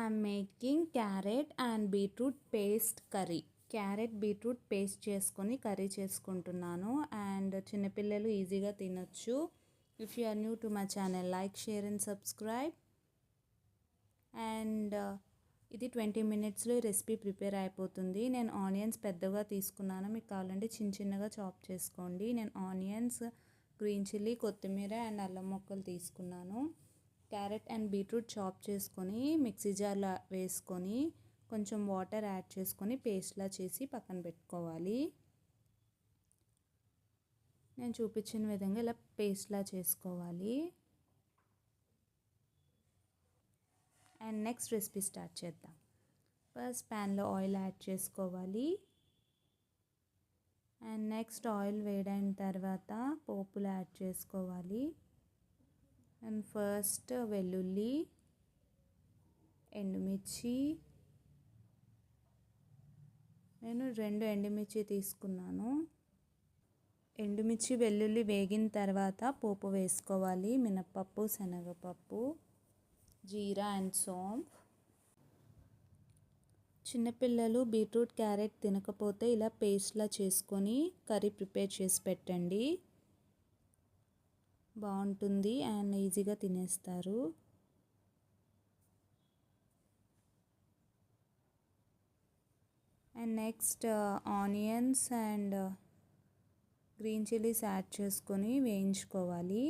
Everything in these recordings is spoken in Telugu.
I'm making carrot and beetroot paste curry. Carrot beetroot paste చేసుకొని కర్రీ చేసుకుంటున్నాను అండ్ చిన్నపిల్లలు ఈజీగా తినొచ్చు. If you are new to my channel, like, share and subscribe. And ఇది 20 మినిట్స్లో ఈ రెసిపీ ప్రిపేర్ అయిపోతుంది. నేను ఆనియన్స్ పెద్దగా తీసుకున్నాను, మీకు కావాలంటే చిన్న చిన్నగా చాప్ చేసుకోండి. నేను ఆనియన్స్, గ్రీన్ చిల్లీ, కొత్తిమీర అండ్ అల్లం ముక్కలు తీసుకున్నాను. క్యారెట్ అండ్ బీట్రూట్ చాప్ చేసుకొని మిక్సీ జార్లో వేసుకొని కొంచెం వాటర్ యాడ్ చేసుకొని పేస్ట్లా చేసి పక్కన పెట్టుకోవాలి. నేను చూపించిన విధంగా ఇలా పేస్ట్లా చేసుకోవాలి. అండ్ నెక్స్ట్ రెసిపీ స్టార్ట్ చేద్దాం. ఫస్ట్ ప్యాన్లో ఆయిల్ యాడ్ చేసుకోవాలి. అండ్ నెక్స్ట్ ఆయిల్ వేడైన తర్వాత పోపులు యాడ్ చేసుకోవాలి. అండ్ ఫస్ట్ వెల్లుల్లి, ఎండుమిర్చి, నేను 2 ఎండుమిర్చి తీసుకున్నాను. ఎండుమిర్చి, వెల్లుల్లి వేగిన తర్వాత పోపు వేసుకోవాలి. మినప్పప్పు, శనగపప్పు, జీరా అండ్ సోంఫ్. చిన్నపిల్లలు బీట్రూట్, క్యారెట్ తినకపోతే ఇలా పేస్ట్లా చేసుకొని కర్రీ ప్రిపేర్ చేసి పెట్టండి, బాగుంటుంది అండ్ ఈజీగా తినేస్తారు. And next onions and green chillies add చేసుకొని వేయించుకోవాలి.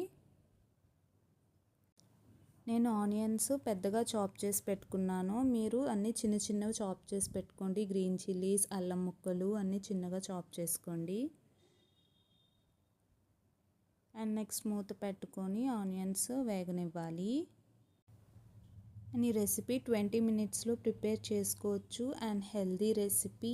నేను ఆనియన్స్ పెద్దగా చాప్ చేసి పెట్టుకున్నాను, మీరు అన్నీ చిన్న చిన్నవి చాప్ చేసి పెట్టుకోండి. గ్రీన్ చిల్లీస్, అల్లం ముక్కలు అన్నీ చిన్నగా చాప్ చేసుకోండి. అండ్ నెక్స్ట్ మూత పెట్టుకొని ఆనియన్స్ వేగనివ్వాలి. అండ్ ఈ రెసిపీ 20 మినిట్స్లో ప్రిపేర్ చేసుకోవచ్చు and healthy recipe.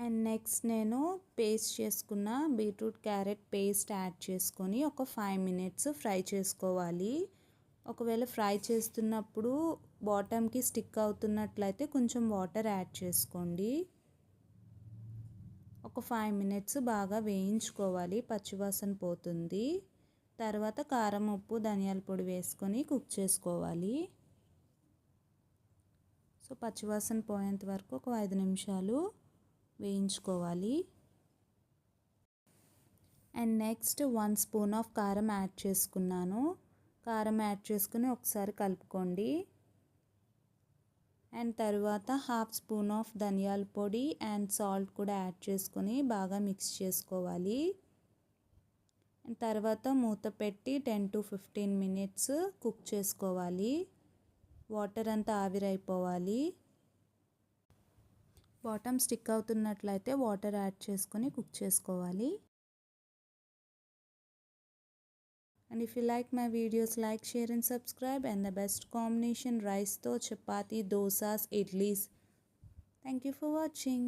And next నేను పేస్ట్ చేసుకున్న బీట్రూట్, క్యారెట్ పేస్ట్ యాడ్ చేసుకొని ఒక 5 మినిట్స్ ఫ్రై చేసుకోవాలి. ఒకవేళ ఫ్రై చేస్తున్నప్పుడు బాటమ్కి స్టిక్ అవుతున్నట్లయితే కొంచెం వాటర్ యాడ్ చేసుకోండి. ఒక 5 మినిట్స్ బాగా వేయించుకోవాలి, పచ్చివాసన పోతుంది. తర్వాత కారం, ఉప్పు, ధనియాల పొడి వేసుకొని కుక్ చేసుకోవాలి. సో పచ్చివాసన పోయేంత వరకు ఒక 5 నిమిషాలు వేయించుకోవాలి. అండ్ నెక్స్ట్ 1 స్పూన్ ఆఫ్ కారం యాడ్ చేసుకున్నాను. కారం యాడ్ చేసుకుని ఒకసారి కలుపుకోండి. అండ్ తర్వాత 1/2 స్పూన్ ఆఫ్ ధనియాల పొడి అండ్ సాల్ట్ కూడా యాడ్ చేసుకొని బాగా మిక్స్ చేసుకోవాలి. అండ్ తర్వాత మూత పెట్టి 10 to 15 మినిట్స్ కుక్ చేసుకోవాలి. వాటర్ అంతా ఆవిరైపోవాలి. బాటమ్ స్టిక్ అవుతున్నట్లయితే వాటర్ యాడ్ చేసుకొని కుక్ చేసుకోవాలి. And if you like my videos, like, share and subscribe. And the best combination, rice to chapati, dosas, idlis. Thank you for watching.